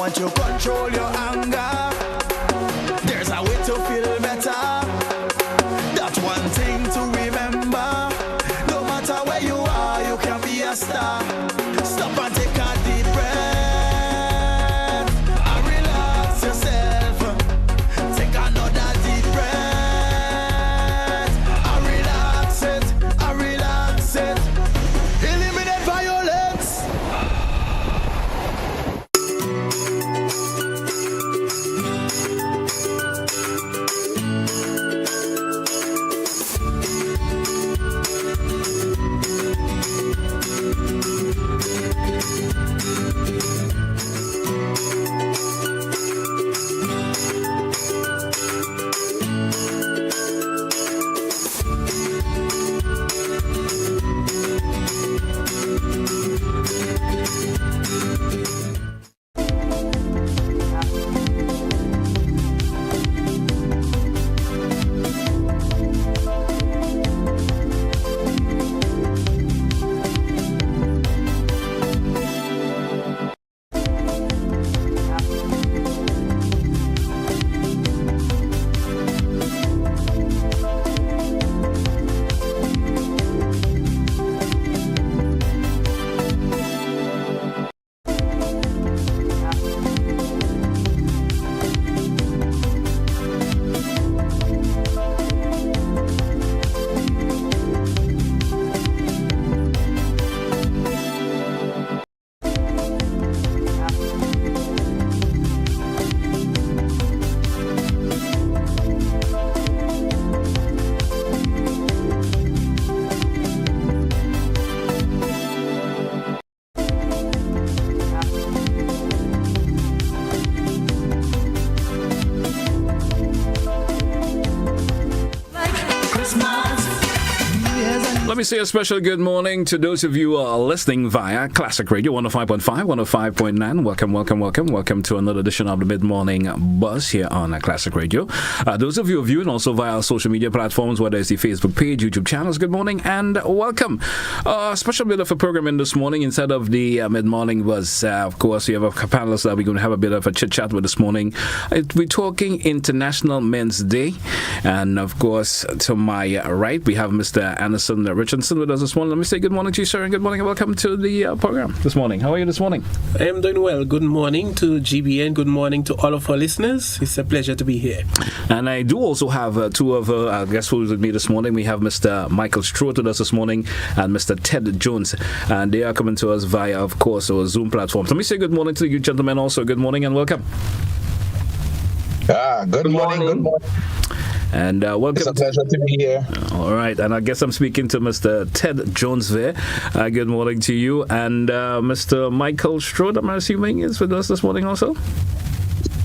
want to control your anger. There's a way to feel better. That's one thing to remember. No matter where you are, you can be a star. Stop and take a deep breath and relax yourself. Take another deep breath and relax it, and relax it. Eliminate violence. Let me say a special good morning to those of you who are listening via Classic Radio 105.5, 105.9. Welcome to another edition of the Mid-Morning Buzz here on Classic Radio. Those of you viewing also via social media platforms, whether it's the Facebook page, YouTube channels, good morning and welcome. A special bit of a program in this morning. Instead of the Mid-Morning Buzz, of course, we have a panelist that we're going to have a bit of a chit-chat with this morning. We're talking International Men's Day. And, of course, to my right, we have Mr. Anderson Richardson with us this morning. Let me say good morning to you, sir, and good morning and welcome to the program this morning. How are you this morning? I am doing well. Good morning to GBN. Good morning to all of our listeners. It's a pleasure to be here. And I do also have two of our guests who with me this morning. We have Mr. Michael Stewart with us this morning and Mr. Ted Jones. And they are coming to us via, of course, our Zoom platform. Let me say good morning to you gentlemen also. Good morning and welcome. Good morning. Good morning. And welcome. It's a pleasure to be here. All right, and I guess I'm speaking to Mr. Ted Jones there. Good morning to you. And Mr. Michael Strode, I'm assuming, is with us this morning also?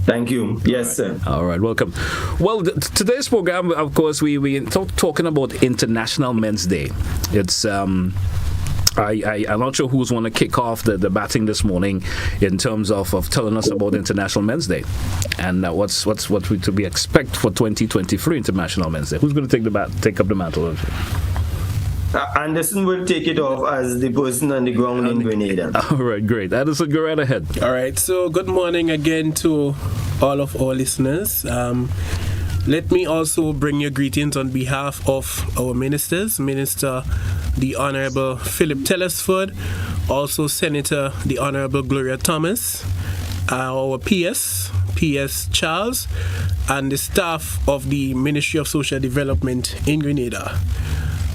Thank you. Yes, sir. All right, welcome. Well, today's program, of course, we talking about International Men's Day. It's I'm not sure who's going to kick off the batting this morning in terms of telling us about International Men's Day and what's we to be expect for 2023 International Men's Day. Who's going to take up the mantle? Anderson will take it off as the person on the ground in Grenada. All right, great. Anderson, go right ahead. All right, so good morning again to all of our listeners. Let me also bring you greetings on behalf of our ministers, Minister the Honorable Philip Telesford, also Senator the Honorable Gloria Thomas, our PS Charles, and the staff of the Ministry of Social Development in Grenada.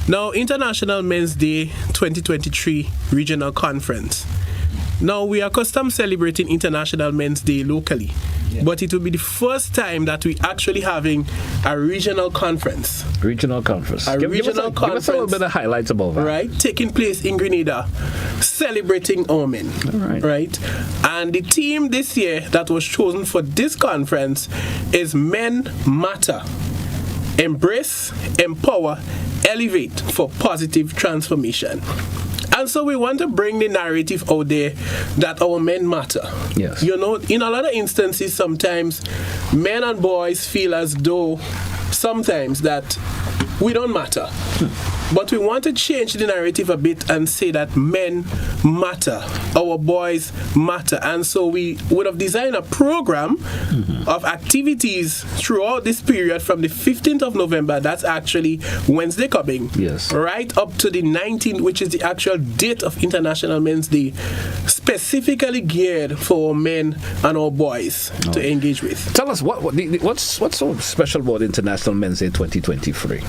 Now, International Men's Day 2023 Regional Conference. Now, we are accustomed celebrating International Men's Day locally, but it will be the first time that we actually having a regional conference. Give us a little bit of highlights about that. Right, taking place in Grenada, celebrating our men. All right. Right, and the theme this year that was chosen for this conference is Men Matter. Embrace, empower, elevate for positive transformation. And so we want to bring the narrative out there that our men matter. Yes. You know, in a lot of instances, sometimes men and boys feel as though sometimes that we don't matter. But we want to change the narrative a bit and say that men matter, our boys matter. And so we would have designed a program of activities throughout this period from the 15th of November, that's actually Wednesday coming, yes, right up to the 19th, which is the actual date of International Men's Day, specifically geared for men and our boys to engage with. Tell us, what's so special about International Men's Day 2023?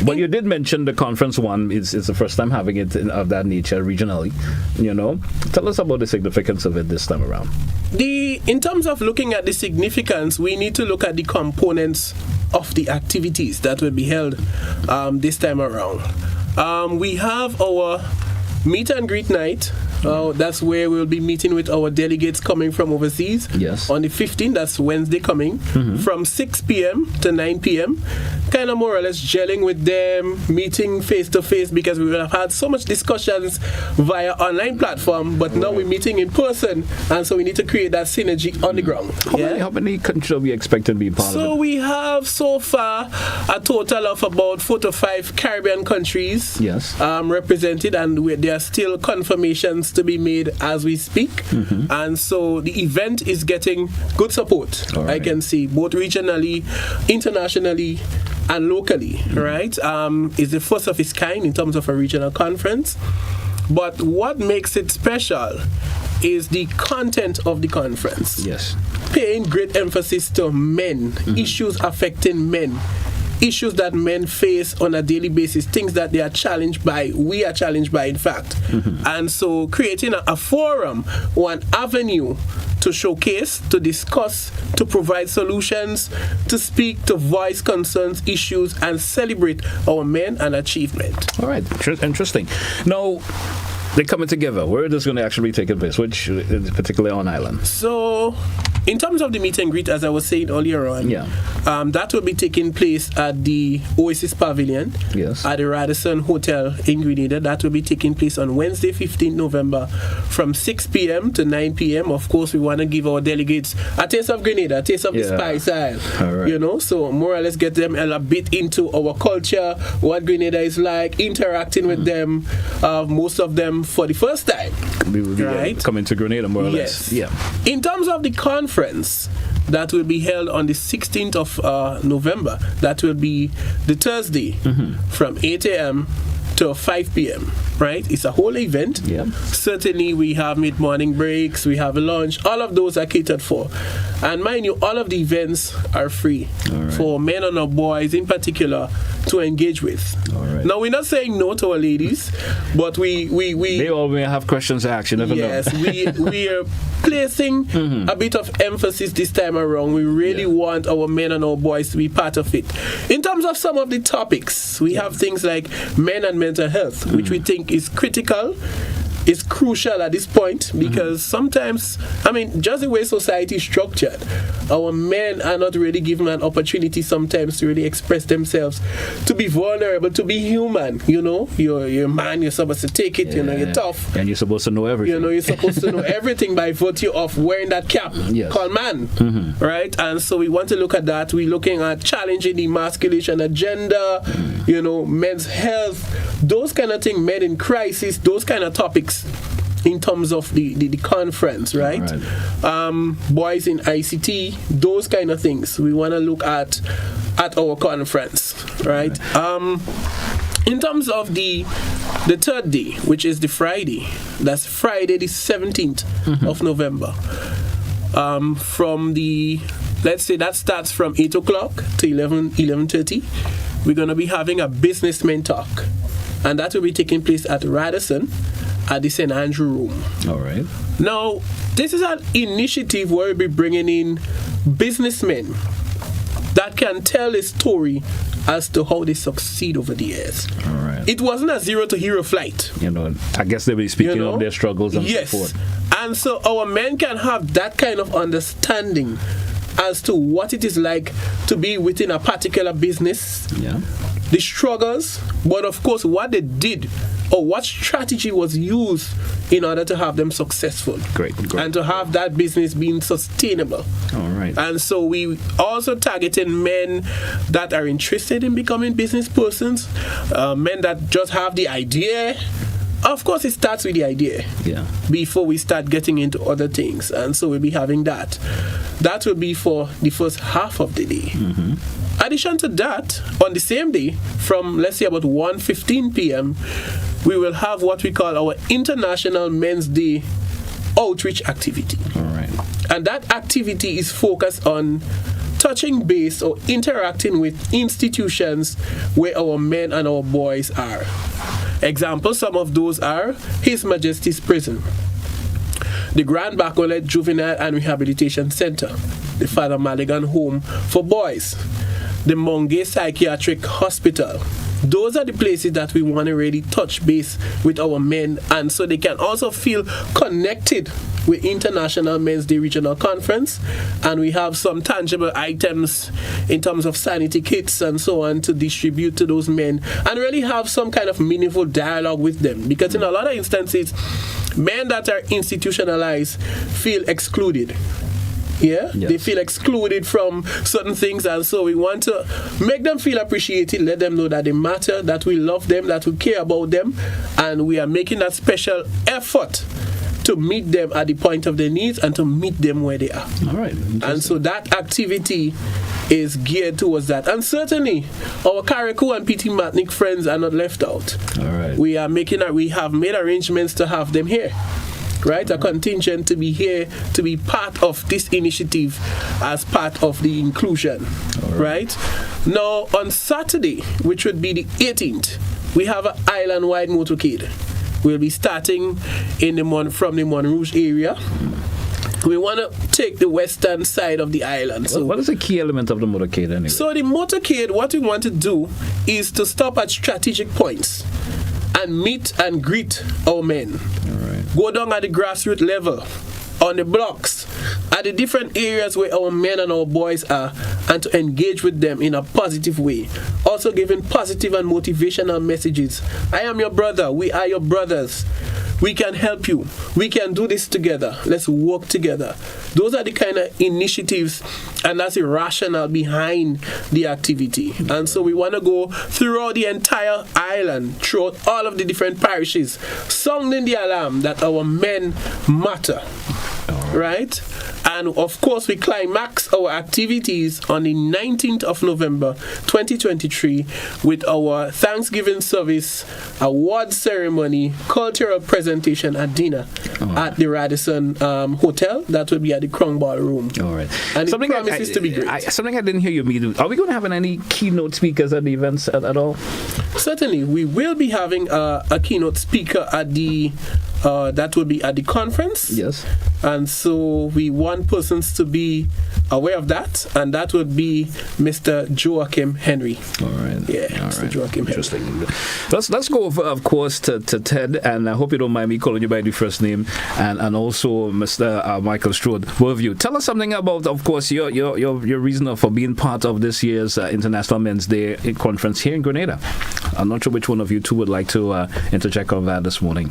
But you did mention the conference one is the first time having it of that nature regionally. Tell us about the significance of it this time around. In terms of looking at the significance, we need to look at the components of the activities that will be held this time around. We have our meet and greet night. That's where we'll be meeting with our delegates coming from overseas. Yes. On the 15th, that's Wednesday coming, from 6 p.m. to 9 p.m. Kind of more or less gelling with them, meeting face to face, because we will have had so much discussions via online platform, but now we're meeting in person, and so we need to create that synergy on the ground. How many countries are we expecting to be part of it? So we have so far a total of about 4 to 5 Caribbean countries represented, and there are still confirmations to be made as we speak. And so the event is getting good support, I can see, both regionally, internationally, and locally, right? It's the first of its kind in terms of a regional conference. But what makes it special is the content of the conference. Yes. Paying great emphasis to men, issues affecting men, issues that men face on a daily basis, things that they are challenged by, we are challenged by, in fact. And so creating a forum or an avenue to showcase, to discuss, to provide solutions, to speak, to voice concerns, issues, and celebrate our men and achievement. All right, interesting. Now, they're coming together. Where is this going to actually be taking place? Which, particularly on island? So, in terms of the meet and greet, as I was saying earlier on, that will be taking place at the Oasis Pavilion at the Radisson Hotel in Grenada. That will be taking place on Wednesday, 15th November, from 6 p.m. to 9 p.m. Of course, we want to give our delegates a taste of Grenada, a taste of the Spice Isle. Right. So more or less get them a bit into our culture, what Grenada is like, interacting with them, most of them for the first time. Right? Coming to Grenada, more or less. Yeah. In terms of the conference that will be held on the 16th of November, that will be the Thursday from 8 a.m. to 5 p.m. Right? It's a whole event. Certainly we have mid-morning breaks, we have a lunch, all of those are catered for. And mind you, all of the events are free for men and our boys in particular to engage with. Now, we're not saying no to our ladies, but we they all may have questions to ask, you never know. we are placing a bit of emphasis this time around. We really want our men and our boys to be part of it. In terms of some of the topics, we have things like men and mental health, which we think is critical, is crucial at this point, because sometimes, just the way society is structured, our men are not really given an opportunity sometimes to really express themselves, to be vulnerable, to be human. You're a man, you're supposed to take it, you're tough. And you're supposed to know everything. You're supposed to know everything by virtue of wearing that cap called man. Right? And so we want to look at that. We're looking at challenging the emasculation agenda, men's health, those kind of things, men in crisis, those kind of topics in terms of the conference, right? Boys in ICT, those kind of things we want to look at our conference, right? In terms of the third day, which is the Friday, that's Friday the 17th of November, from the, let's say that starts from 8 o'clock to 11:30, we're going to be having a businessman talk, and that will be taking place at Radisson at the St. Andrew Room. All right. Now, this is an initiative where we'll be bringing in businessmen that can tell a story as to how they succeed over the years. All right. It wasn't a zero to hero flight. I guess they'll be speaking of their struggles and so forth. And so our men can have that kind of understanding as to what it is like to be within a particular business, the struggles, but of course what they did or what strategy was used in order to have them successful. Great. And to have that business being sustainable. All right. And so we also targeting men that are interested in becoming business persons, men that just have the idea. Of course, it starts with the idea before we start getting into other things. And so we'll be having that. That will be for the first half of the day. Addition to that, on the same day, from let's say about 1:15 p.m., we will have what we call our International Men's Day outreach activity. All right. And that activity is focused on touching base or interacting with institutions where our men and our boys are. Examples, some of those are His Majesty's Prison, the Grand Bacolet Juvenile and Rehabilitation Center, the Father Maligan Home for Boys, the Mongay Psychiatric Hospital. Those are the places that we want to really touch base with our men, and so they can also feel connected with International Men's Day Regional Conference. And we have some tangible items in terms of sanity kits and so on to distribute to those men and really have some kind of meaningful dialogue with them, because in a lot of instances, men that are institutionalized feel excluded. They feel excluded from certain things, and so we want to make them feel appreciated, let them know that they matter, that we love them, that we care about them, and we are making that special effort to meet them at the point of their needs and to meet them where they are. All right. And so that activity is geared towards that. And certainly, our Carriacou and PT Matnik friends are not left out. All right. We have made arrangements to have them here. Right, a contingent to be here to be part of this initiative as part of the inclusion. Right. Now on Saturday, which would be the 18th, we have an island-wide motorcade. We'll be starting from the Montrouge area. We want to take the western side of the island. So what is the key element of the motorcade anyway? So the motorcade, what we want to do is to stop at strategic points and meet and greet our men. Go down at the grassroots level, on the blocks, at the different areas where our men and our boys are, and to engage with them in a positive way. Also giving positive and motivational messages. I am your brother. We are your brothers. We can help you. We can do this together. Let's work together. Those are the kind of initiatives, and that's the rationale behind the activity. And so we want to go throughout the entire island, throughout all of the different parishes, sounding the alarm that our men matter. Right? And of course, we climax our activities on the 19th of November 2023 with our Thanksgiving service, award ceremony, cultural presentation, and dinner at the Radisson Hotel. That will be at the Crown Ballroom. All right. And it promises to be great. Something I didn't hear you mean. Are we going to have any keynote speakers at the events at all? Certainly. We will be having a keynote speaker at the that will be at the conference. Yes. And so we want persons to be aware of that, and that would be Mr. Joachim Henry. All right. Yeah, Mr. Joachim Henry. Interesting. Let's go, of course, to Ted, and I hope you don't mind me calling you by the first name, and also Mr. Michael Strode. Both of you, tell us something about, of course, your reason for being part of this year's International Men's Day conference here in Grenada. I'm not sure which one of you two would like to interject on that this morning.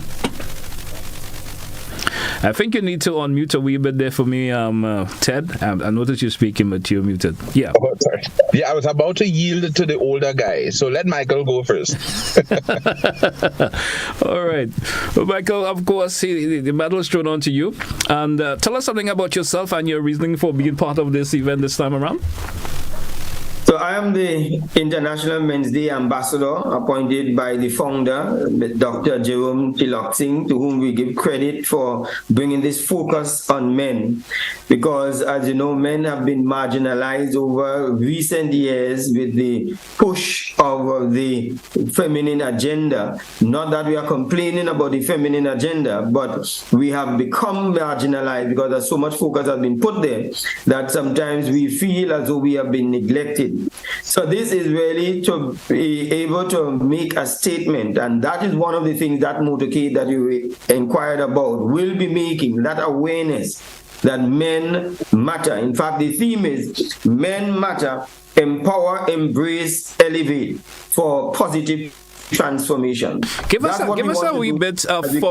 I think you need to unmute a wee bit there for me, Ted. I noticed you speaking, but you're muted. Yeah. Oh, sorry. Yeah, I was about to yield to the older guy, so let Michael go first. All right. Well, Michael, of course, the medal is thrown on to you. And tell us something about yourself and your reasoning for being part of this event this time around. So I am the International Men's Day Ambassador appointed by the founder, Dr. Jerome Tiloxing, to whom we give credit for bringing this focus on men. Because, as you know, men have been marginalized over recent years with the push of the feminine agenda. Not that we are complaining about the feminine agenda, but we have become marginalized because there's so much focus has been put there that sometimes we feel as though we have been neglected. So this is really to be able to make a statement, and that is one of the things that motorcade that you inquired about will be making, that awareness that men matter. In fact, the theme is men matter, empower, embrace, elevate for positive transformation. Give us a wee bit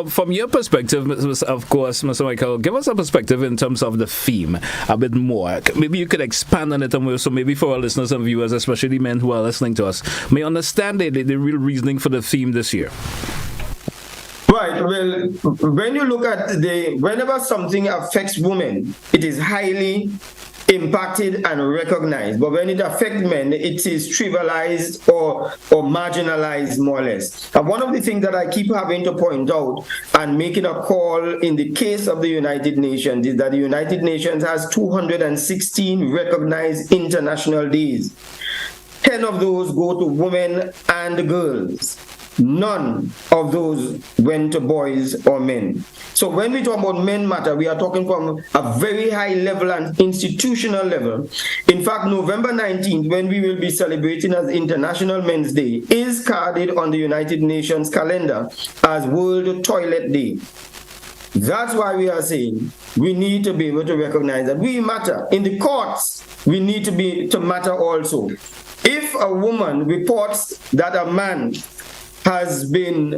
from your perspective, of course, Mr. Michael. Give us a perspective in terms of the theme a bit more. Maybe you could expand on it, so maybe for our listeners and viewers, especially men who are listening to us, may understand the real reasoning for the theme this year. Right. Well, when you look at whenever something affects women, it is highly impacted and recognized. But when it affects men, it is trivialized or marginalized more or less. And one of the things that I keep having to point out and making a call in the case of the United Nations is that the United Nations has 216 recognized international days. 10 of those go to women and girls. None of those went to boys or men. So when we talk about men matter, we are talking from a very high level and institutional level. In fact, November 19th, when we will be celebrating as International Men's Day, is carded on the United Nations calendar as World Toilet Day. That's why we are saying we need to be able to recognize that we matter. In the courts, we need to matter also. If a woman reports that a man has been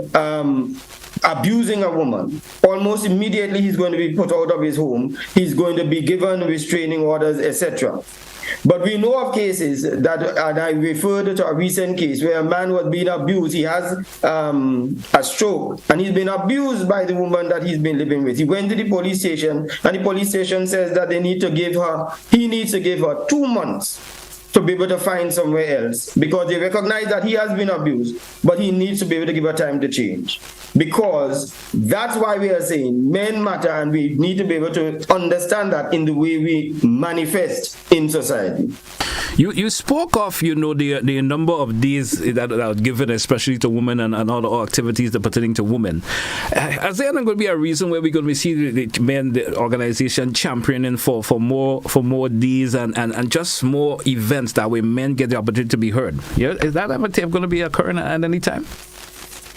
abusing a woman, almost immediately he's going to be put out of his home. He's going to be given restraining orders, etc. But we know of cases that, and I referred to a recent case where a man was being abused. He has a stroke, and he's been abused by the woman that he's been living with. He went to the police station, and the police station says that he needs to give her 2 months to be able to find somewhere else, because they recognize that he has been abused, but he needs to be able to give her time to change. Because that's why we are saying men matter, and we need to be able to understand that in the way we manifest in society. You spoke of, the number of days that are given, especially to women and other activities that pertaining to women. Is there going to be a reason where we're going to see the organization championing for more days and just more events that way men get the opportunity to be heard? Yeah, is that ever going to be occurring at any time?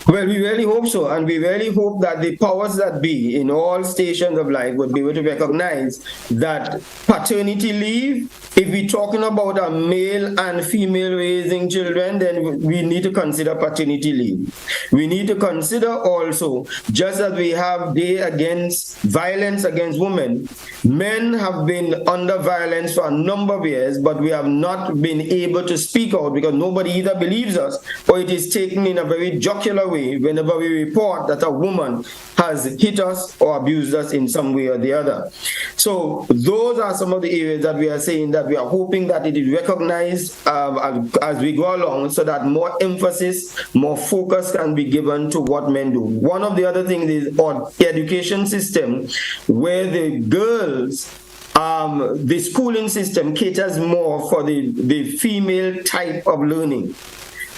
Well, we really hope so, and we really hope that the powers that be in all stations of life would be able to recognize that paternity leave, if we're talking about a male and female raising children, then we need to consider paternity leave. We need to consider also, just as we have day against violence against women, men have been under violence for a number of years, but we have not been able to speak out because nobody either believes us or it is taken in a very jocular way whenever we report that a woman has hit us or abused us in some way or the other. So those are some of the areas that we are saying that we are hoping that it is recognized as we go along, so that more emphasis, more focus can be given to what men do. One of the other things is our education system, where the girls, the schooling system caters more for the female type of learning,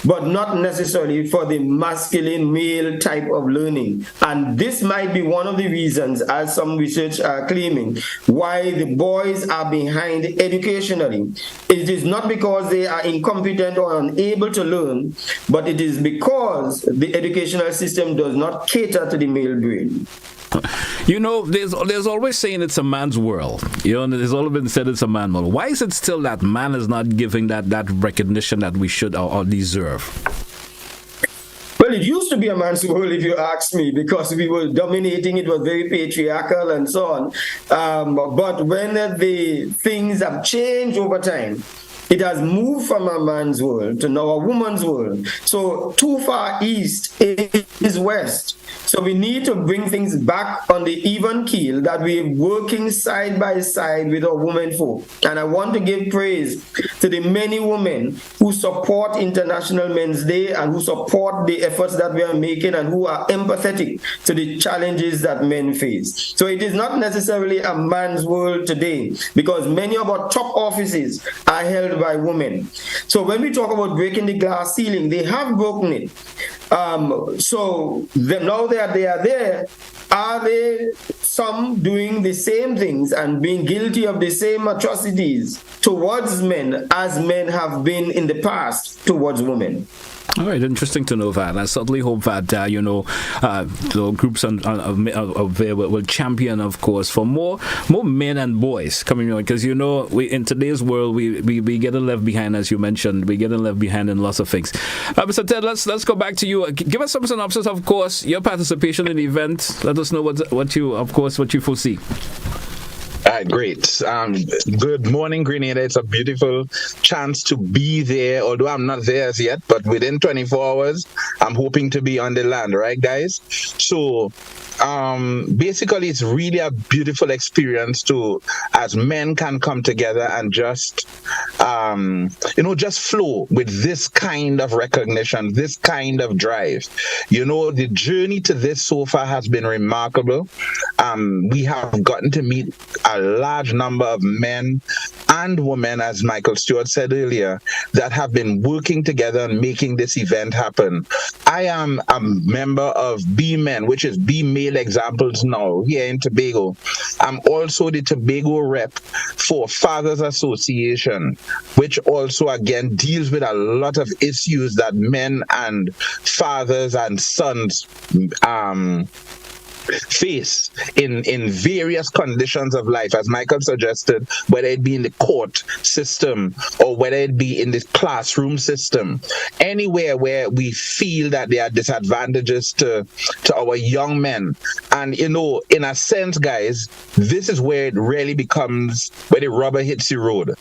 but not necessarily for the masculine male type of learning. And this might be one of the reasons, as some research are claiming, why the boys are behind educationally. It is not because they are incompetent or unable to learn, but it is because the educational system does not cater to the male brain. There's always saying it's a man's world. There's always been said it's a man world. Why is it still that man is not giving that recognition that we should or deserve? Well, it used to be a man's world, if you ask me, because we were dominating. It was very patriarchal and so on. But when the things have changed over time, it has moved from a man's world to now a woman's world. So too far east is west. So we need to bring things back on the even keel, that we're working side by side with our women folk. And I want to give praise to the many women who support International Men's Day and who support the efforts that we are making and who are empathetic to the challenges that men face. So it is not necessarily a man's world today, because many of our top offices are held by women. So when we talk about breaking the glass ceiling, they have broken it. So now they are there. Are they some doing the same things and being guilty of the same atrocities towards men as men have been in the past towards women. All right, interesting to know that. I certainly hope that, the groups there will champion, of course, for more men and boys coming on. Because, in today's world, we getting left behind, as you mentioned. We're getting left behind in lots of things. Mr. Ted, let's go back to you. Give us some synopsis, of course, your participation in the event. Let us know what you foresee. All right, great. Good morning, Grenada. It's a beautiful chance to be there, although I'm not there as yet, but within 24 hours, I'm hoping to be on the land, right, guys? So, basically, it's really a beautiful experience as men can come together and just flow with this kind of recognition, this kind of drive. The journey to this so far has been remarkable. We have gotten to meet a large number of men and women, as Michael Stewart said earlier, that have been working together and making this event happen. I am a member of B Men, which is B Male Examples Now, here in Tobago. I'm also the Tobago rep for Fathers Association, which also, again, deals with a lot of issues that men and fathers and sons face in various conditions of life, as Michael suggested, whether it be in the court system or whether it be in the classroom system, anywhere where we feel that there are disadvantages to our young men. And, in a sense, guys, this is where it really becomes where the rubber hits the road.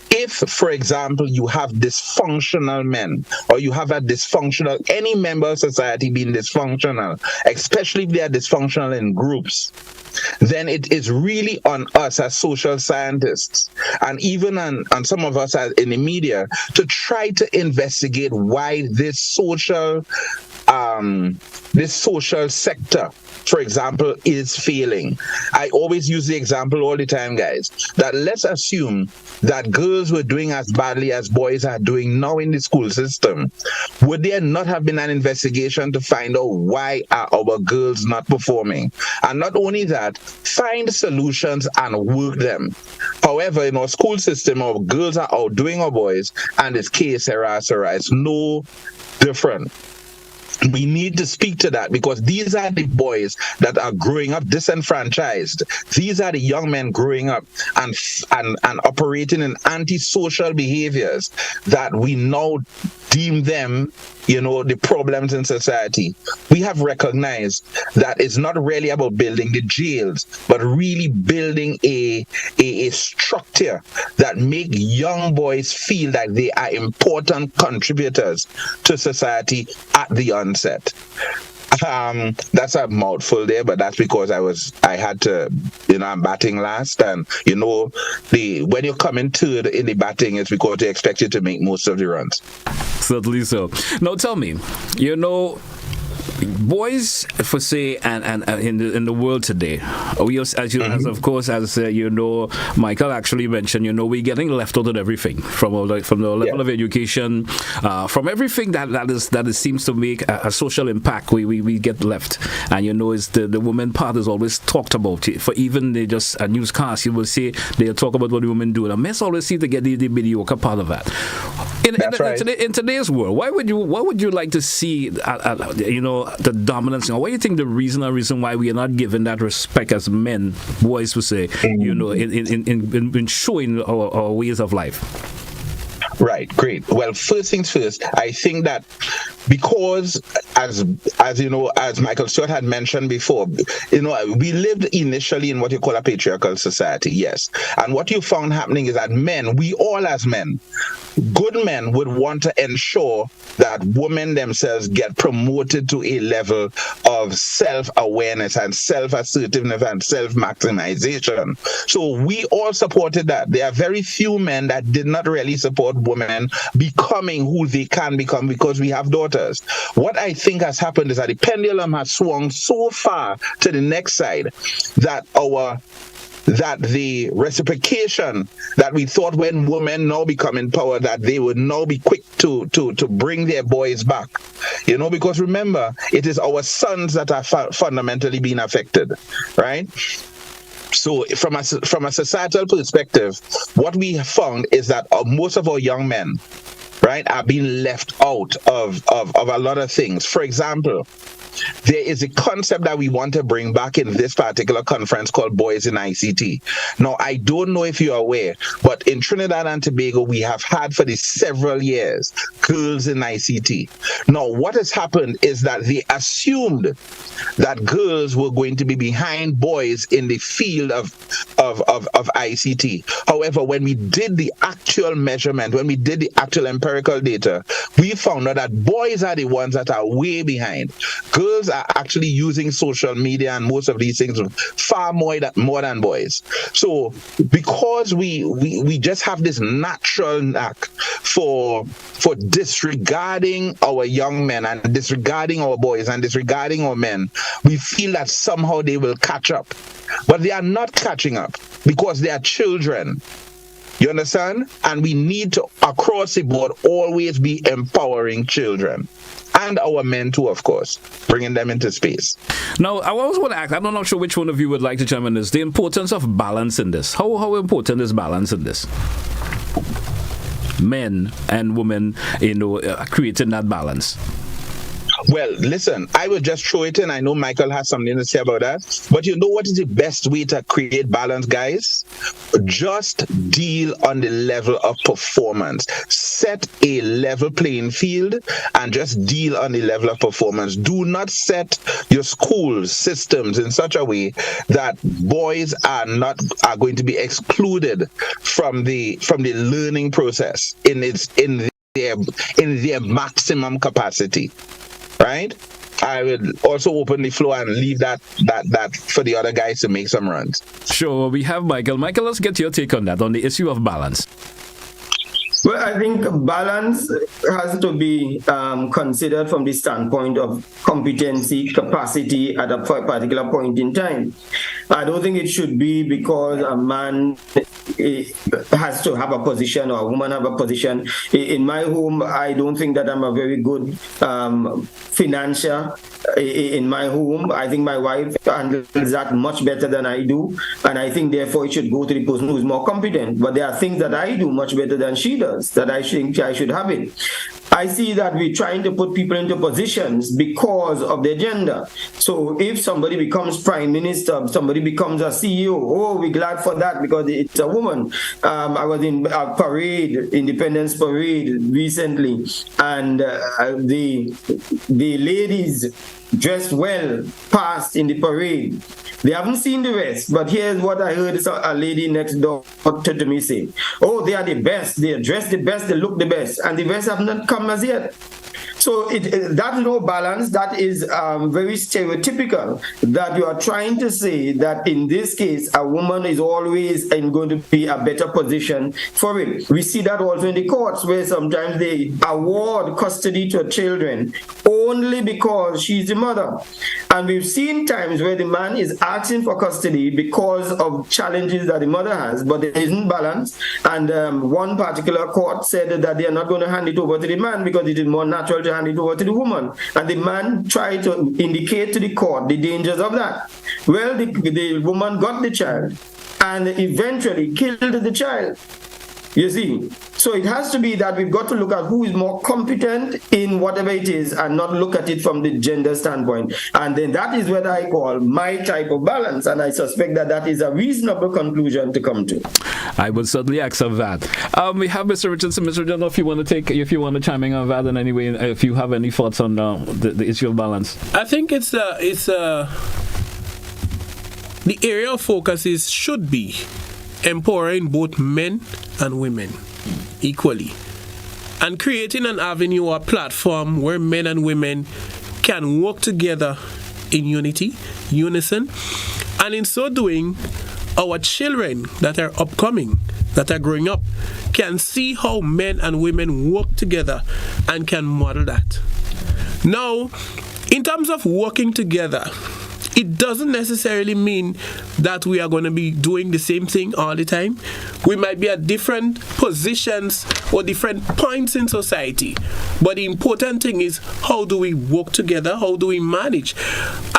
If, for example, you have dysfunctional men, or you have any member of society being dysfunctional, especially if they are dysfunctional in groups, then it is really on us as social scientists, and even on some of us in the media, to try to investigate why this social sector, for example, is failing. I always use the example all the time, guys, that let's assume that girls were doing as badly as boys are doing now in the school system. Would there not have been an investigation to find out why are our girls not performing? And not only that, find solutions and work them. However, in our school system, our girls are outdoing our boys, and it's que sera, it's no different. We need to speak to that, because these are the boys that are growing up disenfranchised. These are the young men growing up and operating in antisocial behaviors that we now deem them, the problems in society. We have recognized that it's not really about building the jails, but really building a structure that make young boys feel that they are important contributors to society at the onset. That's a mouthful there, but that's because I'm batting last, and when you come in third in the batting, it's because they expect you to make most of the runs. Certainly so. Now tell me, boys, for say, and in the world today, Michael actually mentioned, we're getting left out of everything from the level of education, from everything that seems to make a social impact. We get left, and is the woman part is always talked about. For even just a newscast, you will say they'll talk about what the women do. And men always seem to get the mediocre part of that. In today's world, what would you like to see? The dominance. What do you think the reason why we are not given that respect as men, boys would say, in showing our ways of life? Right, great. Well, first things first, I think that because, as Michael Stewart had mentioned before, we lived initially in what you call a patriarchal society, yes. And what you found happening is that we all as men, good men would want to ensure that women themselves get promoted to a level of self-awareness and self-assertiveness and self-maximization. So we all supported that. There are very few men that did not really support women becoming who they can become, because we have daughters. What I think has happened is that the pendulum has swung so far to the next side that our that the reciprocation that we thought when women now become in power, that they would now be quick to bring their boys back. Because remember, it is our sons that are fundamentally being affected, right? So from a societal perspective, what we have found is that most of our young men, right, are being left out of a lot of things. For example, there is a concept that we want to bring back in this particular conference called Boys in ICT. Now, I don't know if you're aware, but in Trinidad and Tobago, we have had for these several years girls in ICT. Now, what has happened is that they assumed that girls were going to be behind boys in the field of ICT. However, when we did the actual measurement, when we did the actual empirical data, we found out that boys are the ones that are way behind. Girls are actually using social media and most of these things far more than boys. So because we just have this natural knack for disregarding our young men and disregarding our boys and disregarding our men, we feel that somehow they will catch up. But they are not catching up because they are children. You understand? And we need to, across the board, always be empowering children. And our men too, of course, bringing them into space. Now, I always want to ask, I'm not sure which one of you would like to chime in this, the importance of balance in this. How important is balance in this? Men and women, creating that balance. Well, listen, I will just throw it in. I know Michael has something to say about that. But you know what is the best way to create balance, guys? Just deal on the level of performance. Set a level playing field and just deal on the level of performance. Do not set your school systems in such a way that boys are going to be excluded from the learning process in their maximum capacity. Right? I would also open the floor and leave that for the other guys to make some runs. Sure, we have Michael. Michael, let's get your take on that, on the issue of balance. Well, I think balance has to be considered from the standpoint of competency, capacity at a particular point in time. I don't think it should be because a man has to have a position or a woman have a position. In my home, I don't think that I'm a very good financier in my home. I think my wife handles that much better than I do, and I think therefore it should go to the person who's more competent. But there are things that I do much better than she does, that I think I should have it. I see that we're trying to put people into positions because of their gender. So if somebody becomes prime minister, somebody becomes a CEO, oh, we're glad for that because it's a woman. I was in a parade, Independence Parade recently, and the ladies dressed well passed in the parade. They haven't seen the rest, but here's what I heard a lady next door to me say. Oh, they are the best, they are dressed the best, they look the best, and the rest have not come as yet. So that's no balance. That is very stereotypical, that you are trying to say that in this case, a woman is always going to be a better position for it. We see that also in the courts, where sometimes they award custody to children only because she's the mother. And we've seen times where the man is asking for custody because of challenges that the mother has, but there isn't balance. And one particular court said that they are not going to hand it over to the man because it is more natural to hand it over to the woman. And the man tried to indicate to the court the dangers of that. Well, the woman got the child and eventually killed the child. You see, so it has to be that we've got to look at who is more competent in whatever it is and not look at it from the gender standpoint. And then that is what I call my type of balance. And I suspect that that is a reasonable conclusion to come to. I would certainly accept that. We have Mr. Richardson. Mr. Richardson, if you want to chime in on that in any way, if you have any thoughts on the issue of balance. I think the area of focus should be empowering both men and women equally, and creating an avenue or platform where men and women can work together in unison, and in so doing, our children that are upcoming, that are growing up, can see how men and women work together and can model that. Now, in terms of working together, it doesn't necessarily mean that we are going to be doing the same thing all the time. We might be at different positions or different points in society. But the important thing is, how do we work together? How do we manage?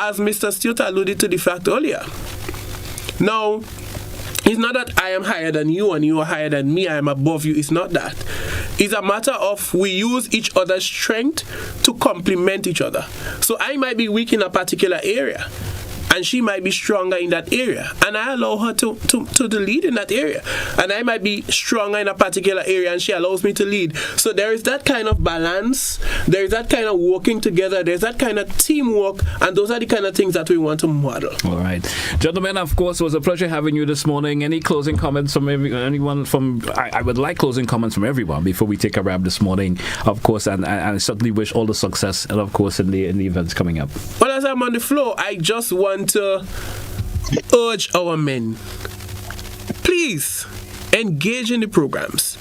As Mr. Stewart alluded to the fact earlier. Now, it's not that I am higher than you and you are higher than me, I am above you. It's not that. It's a matter of we use each other's strength to complement each other. So I might be weak in a particular area, and she might be stronger in that area, and I allow her to lead in that area. And I might be stronger in a particular area, and she allows me to lead. So there is that kind of balance, there is that kind of working together, there's that kind of teamwork, and those are the kind of things that we want to model. All right. Gentlemen, of course, it was a pleasure having you this morning. Any closing comments from anyone? I would like closing comments from everyone before we take a wrap this morning, of course, and I certainly wish all the success, and of course, in the events coming up. Well, as I'm on the floor, I just want to urge our men, please engage in the programs,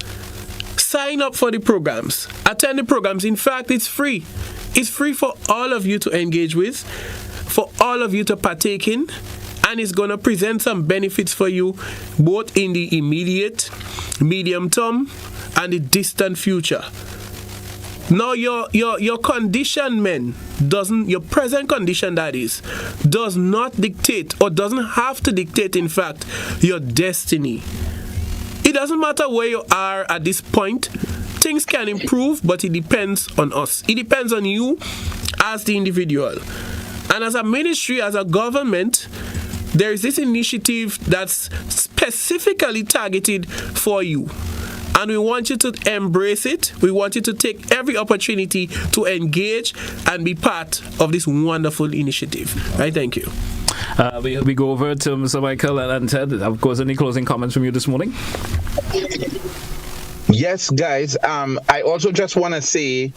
sign up for the programs, attend the programs. In fact, it's free. It's free for all of you to engage with, for all of you to partake in, and it's going to present some benefits for you both in the immediate, medium term, and the distant future. Now, your condition, men, your present condition, that is, does not dictate or doesn't have to dictate, in fact, your destiny. It doesn't matter where you are at this point. Things can improve, but it depends on us. It depends on you as the individual. And as a ministry, as a government, there is this initiative that's specifically targeted for you. And we want you to embrace it. We want you to take every opportunity to engage and be part of this wonderful initiative. I thank you. We go over to Mr. Michael and Ted. Of course, any closing comments from you this morning? Yes, guys. I also just want to say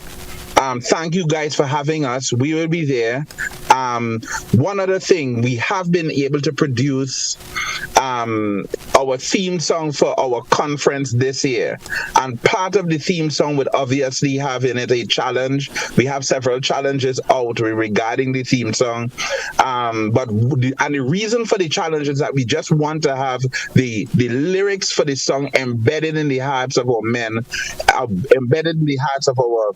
thank you guys for having us. We will be there. One other thing, we have been able to produce our theme song for our conference this year. And part of the theme song would obviously have in it a challenge. We have several challenges out regarding the theme song. But the reason for the challenge is that we just want to have the lyrics for the song embedded in the hearts of our men, embedded in the hearts of our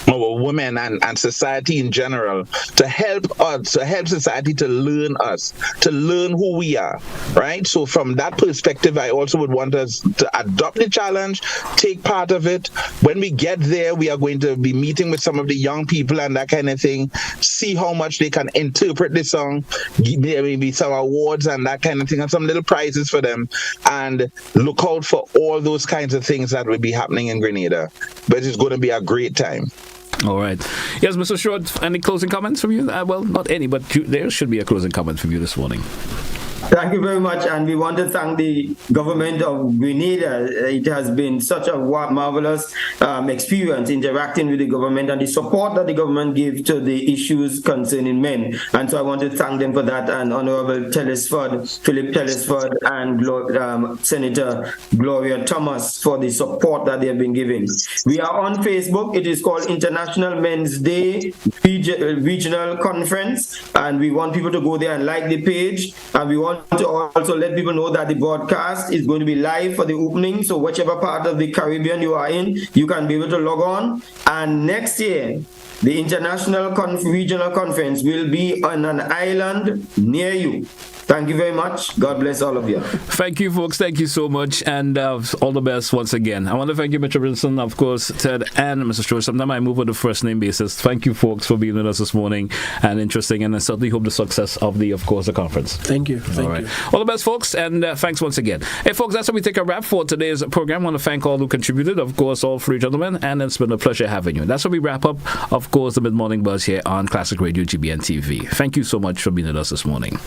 women and society in general, to help society to learn us, to learn who we are, right? So from that perspective, I also would want us to adopt the challenge, take part of it. When we get there, we are going to be meeting with some of the young people and that kind of thing, see how much they can interpret the song, maybe some awards and that kind of thing, and some little prizes for them, and look out for all those kinds of things that will be happening in Grenada. But it's going to be a great time. All right. Yes, Mr. Stewart, any closing comments from you? Well, not any, but there should be a closing comment from you this morning. Thank you very much, and we want to thank the government of Grenada. It has been such a marvelous experience interacting with the government and the support that the government gives to the issues concerning men. And so I want to thank them for that, and Honorable Philip Telesford, and Senator Gloria Thomas for the support that they have been giving. We are on Facebook. It is called International Men's Day Regional Conference, and we want people to go there and like the page, and we want to also let people know that the broadcast is going to be live for the opening. So whichever part of the Caribbean you are in, you can be able to log on. And next year, the International Regional Conference will be on an island near you. Thank you very much. God bless all of you. Thank you, folks. Thank you so much. And all the best once again. I want to thank you, Mr. Richardson, of course, Ted, and Mr. Stewart. Sometimes I move on a first name basis. Thank you, folks, for being with us this morning and interesting. And I certainly hope the success of the conference. Thank you. All right. All the best, folks. And thanks once again. Hey, folks, that's how we take a wrap for today's program. I want to thank all who contributed, of course, all three gentlemen. And it's been a pleasure having you. That's how we wrap up, of course, the Mid-Morning Buzz here on Classic Radio GBN TV. Thank you so much for being with us this morning.